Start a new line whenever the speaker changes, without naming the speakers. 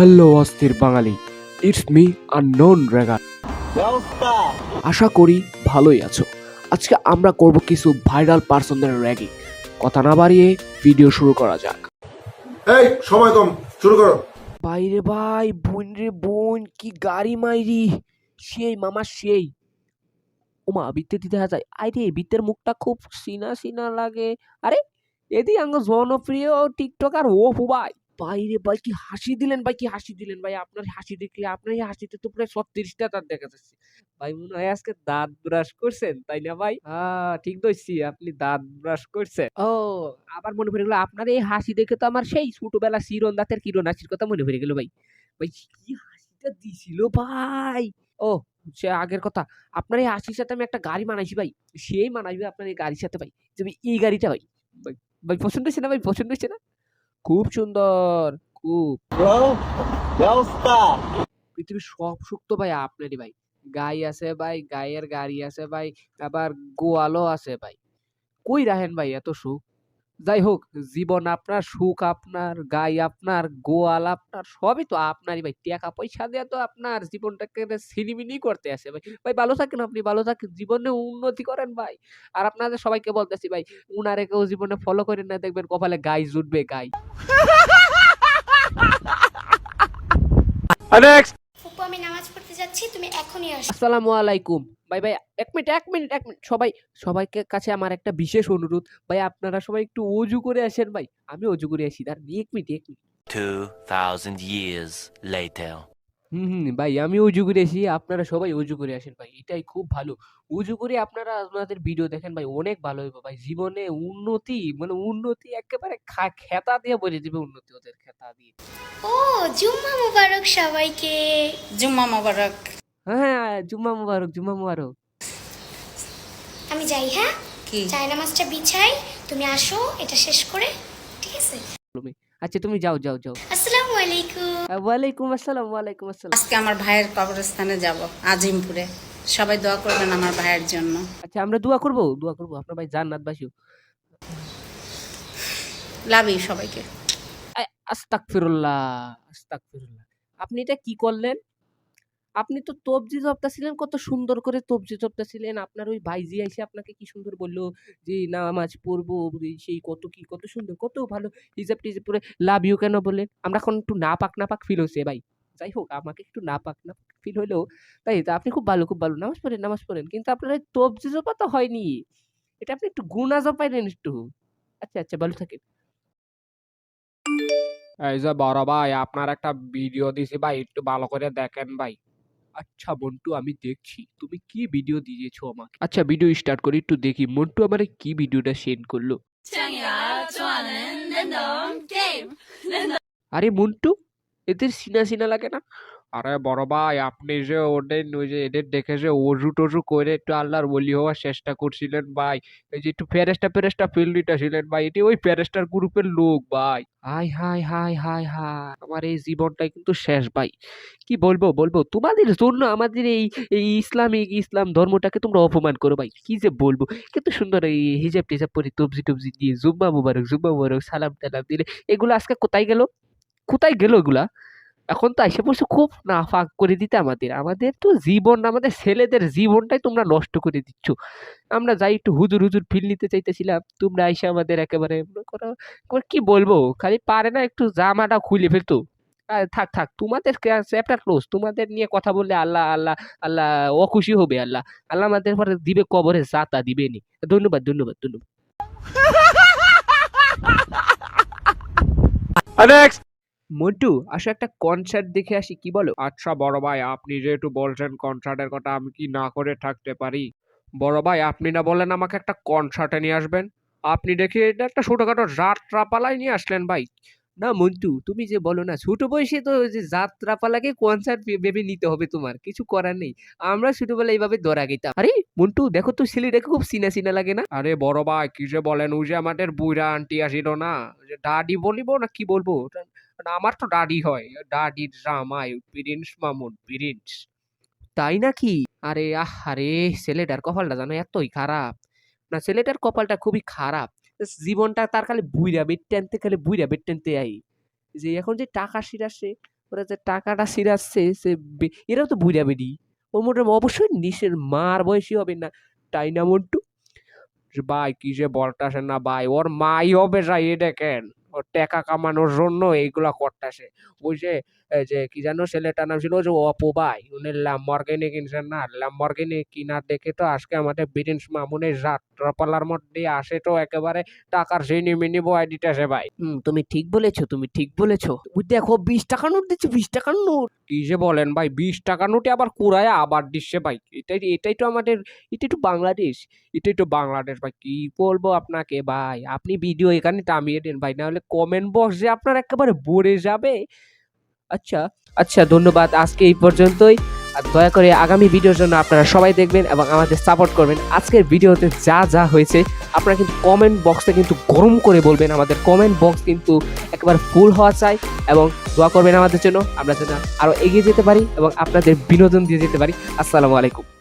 Hello অস্থির বাঙালি, it's me unknown রেগার। আশা করি ভালোই আছো। আজকে আমরা করব কিছু ভাইরাল পার্সনদের র্যাগিং। কথা না বাড়িয়ে ভিডিও শুরু করা যাক।
এই সময় কম, শুরু করো।
বাইরে ভাই, বোন রে বোন, কি গাড়ি মাইরি, সেই মামা সেই। ওমা বিত্তে দিতে যায়, আরে বিত্তের মুখটা খুব সিনা সিনা লাগে। আরে এদি আঙ্গ জনপ্রিয় টিকটকার ও ভাই। বাইরে ভাই, কি হাসি দিলেন ভাই, কি হাসি দিলেন ভাই। আপনার হাসি দেখলে, আপনার এই হাসিতে তো প্রায় 36টা দাঁত দেখা যাচ্ছে ভাই। মনে হয় আজকে দাঁত ব্রাশ করছেন, তাই না ভাই? ঠিক ধরছি, আপনি দাঁত ব্রাশ করছেন। ও, আবার মনে পড়ে গেল, আপনার এই হাসি দেখে তো আমার সেই ছোটবেলা চিরন দাঁতের কিরণ হাসির কথা মনে পড়ে গেল ভাই। ভাই কি হাসিটা দিছিল ভাই। ও, সে আগের কথা। আপনার এই হাসির সাথে আমি একটা গাড়ি বানাইছি ভাই, সেই মানাইবে আপনার এই গাড়ির সাথে ভাই। যে ভাই, এই গাড়িটা ভাই, ভাই ভাই পছন্দ হয়েছে না ভাই? পছন্দ হয়েছে না? খুব সুন্দর, খুব। পৃথিবীর সব সুখ তো ভাই আপনারই ভাই। গাই আছে ভাই, গায়ের গাড়ি আছে ভাই, আবার গোয়ালও আছে ভাই। কই রাখেন ভাই এত সুখ? যাই হোক, জীবন আপনার, সুখ আপনার, গাই আপনার, গোয়াল আপনার, সবই তো আপনারই ভাই। টাকা পয়সা দিয়ে তো আপনার জীবনটাকে ছিনিমিনি করতে আছে ভাই। ভাই ভালো থাকেন, আপনি ভালো থাকেন, জীবনে উন্নতি করেন ভাই। আর আপনাদের সবাইকে বলতেছি ভাই, উনারে কেউ জীবনে ফলো করেন না, দেখবেন কপালে গাই জুটবে, গাই। নেক্সট।
ফুপু আমি নামাজ পড়তে যাচ্ছি, তুমি এখনই আসো।
আসসালামু আলাইকুম। ভাই ভাই, এক মিনিট সবাইকে কাছে আমার একটা বিশেষ অনুরোধ ভাই, আপনারা সবাই একটু অজু করে আসেন ভাই। আমি অজু করে আসি, দাঁড়ান এক মিনিট।
2,000 years later.
ভাই আমি অজু করে আসি, আপনারা সবাই অজু করে আসেন ভাই, এটাই খুব ভালো। অজু করে আপনারা আপনাদের ভিডিও দেখেন ভাই, অনেক ভালো হইব ভাই। জীবনে উন্নতি, মানে উন্নতি একেবারে খেতা দিয়ে বলে দিবে, উন্নতি ওদের খেতা দিয়ে।
ও, জুম্মা মুবারক সবাইকে।
জুম্মা মোবারক।
হ্যাঁ, জুম্মা মুবারক, জুম্মা মুবারক।
আমি যাই, হ্যাঁ?
কি
চাই নামাজটা বিছাই, তুমি আসো এটা শেষ করে, ঠিক আছে?
আচ্ছা তুমি যাও।
আসসালামু আলাইকুম।
ওয়ালাইকুম আসসালাম।
আজকে আমার ভাইয়ের কবরস্থানে যাব আজিমপুরে। সবাই দোয়া করবেন আমার ভাইয়ের জন্য।
আচ্ছা আমরা দোয়া করবো আপনার ভাই জান্নাতবাসী হোক।
লাভ ইউ সবাইকে।
আস্তাগফিরুল্লাহ, আস্তাগফিরুল্লাহ। আপনি এটা কি করলেন? আপনি তো তবজি জপতেছিলেন, কত সুন্দর করে তবজি জপতেছিলেন। আপনার ওই ভাইজি এসে আপনাকে কি সুন্দর বলল যে নামাজ পড়বো, এই সেই কত কি, কত সুন্দর, কত ভালো। হিজাব টিজাব পরে লাভ ইউ কেন বললেন? আমরা এখন একটু নাপাক ফিল হচ্ছে ভাই। যাই হোক, আমাকে একটু নাপাক ফিল হলেও তাই তো আপনি খুব ভালো নামাজ পড়েন, কিন্তু আপনার ওই তবজি জপা তো হয়নি। এটা আপনি একটু গুনাহ জপাইলেন একটু। আচ্ছা ভালো থাকেন। এই যে বড় ভাই, আপনার একটা ভিডিও দিছি ভাই, একটু ভালো করে দেখেন ভাই। আচ্ছা মন্টু, আমি দেখছি তুমি কি ভিডিও দিয়েছো আমাকে। আচ্ছা ভিডিও স্টার্ট করি, একটু দেখি মন্টু আমারে কি ভিডিওটা সেন্ড করলো। আরে মন্টু, এদের সিনা লাগে না? আরে বড় ভাই, আপনি যে ওদের ওই যে এদের দেখে যে অজু টজু করে একটু আল্লাহর ওলি হওয়ার চেষ্টা করছিলেন ভাই, এই যে একটু ফেরেস্টা ফিল দিতেছিলেন ভাই, এটি ওই ফেরেস্টার গ্রুপের লোক ভাই। হাই, আমার এই জীবনটাই কিন্তু শেষ ভাই। কি বলবো তোমাদের জন্য আমাদের এই ইসলাম ধর্মটাকে তোমরা অপমান করো ভাই, কি যে বলবো। কিন্তু সুন্দর এই হিজাব টিজাব পরে টবজি দিয়ে জুম্মা মুবারক সালাম টালাম দিলে, এগুলো আজকে কোথায় গেল এগুলা? এখন তো আইসা পড়ছো খুব নাফাক করে দিতে আমাদের তো জীবন, আমাদের ছেলেদের জীবনটাই তোমরা নষ্ট করে দিচ্ছ। আমরা যাই একটু হুজুর ফিল নিতে চাইতেছিলাম, তোমরা আইসা আমাদের একেবারে মনে করো, এবার কি বলবো, খালি পারে না একটু জামাটা খুলে ফেলতো। থাক তোমাদের চ্যাপ্টার ক্লোজ। তোমাদের নিয়ে কথা বললে আল্লাহ অখুশি হবে। আল্লাহ আমাদের পরে দিবে কবরে জাতা দিবে নি। ধন্যবাদ। নেক্সট। মন্টু, আসো একটা কনসার্ট দেখে আসি, কি বলো? আচ্ছা বড় ভাই, আপনি যেহেতু বলছেন কনসার্টের কথা, আমি কি না করে থাকতে পারি? বড় ভাই, আপনি না বললেন আমাকে একটা কনসার্টে নিয়ে আসবেন? আপনি দেখি এটা একটা ছোটখাটো যাত্রাপালায় নিয়ে আসলেন ভাই। না মন্টু, তুমি যে বলো না, ছোট বয়সে তো ওই যে যাত্রাপালাকে কনসার্ট ভেবে নিতে হবে, তোমার কিছু করার নেই। আমরা ছোটবেলায় এইভাবে দৌড়া গেতাম। আরে মন্টু, দেখো তো ছেলেটাকে খুব সিনা লাগে না? আরে বড় ভাই, কি যে বলেন, ওই যে আমাদের বুইড়া আন্টি আসিল না, ওই যে দাদি বলিব না কি বলবো, না আমার তো দাদি হয়, দাদির জামাই প্রিন্স মামুন, প্রিন্স। তাই নাকি? আরে ছেলেটার কপালটা জানো এতই খারাপ। না, ছেলেটার কপালটা খুবই খারাপ। জীবনটা তার খালি বুইড়া বেট টানতে আই। যে এখন যে টাকা শিরাসে, ওরা যে টাকাটা ছিঁড়াচ্ছে এরাও তো বুঝা বেরি ও মোটে অবশ্যই নিচের মার বয়সী হবে না, তাই না মন্টু? যে ভাই কি যে বলতাছেন না ভাই, ওর মাই হবে যাই দেখেন, ওর টাকা কামানোর জন্য এইগুলা করতেছে। ওই যে এই যে কি জানো ছেলেটার নাম ছিল, ওই যে অপু ভাই, উনি ল্যাম্বরগিনি কিনছেন না, ল্যাম্বরগিনি কিনার দেখে তো আজকে আমাদের ব্রিটিশ মামুনের যাত্রাপালার মধ্যে আসে তো একেবারে টাকার ঝিনিমিনি বয় দিতেছে ভাই। তুমি ঠিক বলেছো, তুমি ঠিক বলেছো। ওই দেখো 20 টাকা নোট দিচ্ছে, 20 টাকার নোট। কি যে বলেন ভাই, 20 টাকা নোটে আবার কুড়ায় আবার দিচ্ছে ভাই। এটাই তো আমাদের, এটাই তো বাংলাদেশ, এটাই তো বাংলাদেশ ভাই। কি বলবো আপনাকে ভাই, আপনি ভিডিও এখানে থামিয়ে দেন ভাই, না হলে কমেন্ট বক্স যে আপনার একেবারে ভরে যাবে। আচ্ছা আচ্ছা, ধন্যবাদ, আজকে এই পর্যন্তই। আর দয়া করে আগামী ভিডিওর জন্য আপনারা সবাই দেখবেন এবং আমাদের সাপোর্ট করবেন। আজকের ভিডিওতে যা যা হয়েছে আপনারা কিন্তু কমেন্ট বক্সে কিন্তু গরম করে বলবেন, আমাদের কমেন্ট বক্স কিন্তু একেবারে ফুল হওয়া চাই, এবং দোয়া করবেন আমাদের জন্য, আমরা যেন আরো এগিয়ে যেতে পারি এবং আপনাদের বিনোদন দিয়ে যেতে পারি। আসসালামু আলাইকুম।